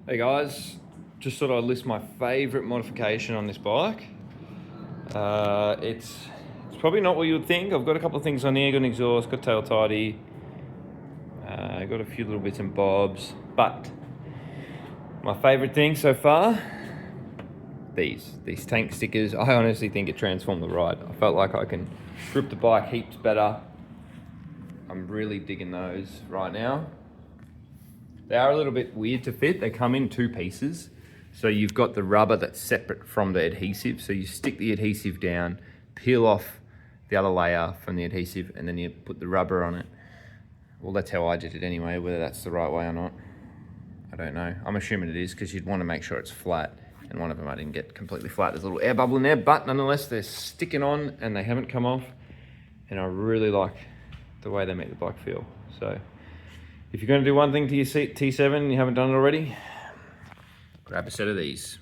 Hey guys, just thought I'd list my favourite modification on this bike. It's probably not what you would think. I've got a couple of things on here, got an exhaust, got tail tidy, got a few little bits and bobs, but my favourite thing so far, these tank stickers. I honestly think it transformed the ride. I felt like I can grip the bike heaps better. I'm really digging those right now. They are a little bit weird to fit. They come in two pieces. So you've got the rubber that's separate from the adhesive. So you stick the adhesive down, peel off the other layer from the adhesive, and then you put the rubber on it. Well, that's how I did it anyway. Whether that's the right way or not, I don't know. I'm assuming it is because you'd want to make sure it's flat. And one of them I didn't get completely flat. There's a little air bubble in there, but nonetheless, they're sticking on and they haven't come off. And I really like the way they make the bike feel. So if you're going to do one thing to your T7 and you haven't done it already, grab a set of these.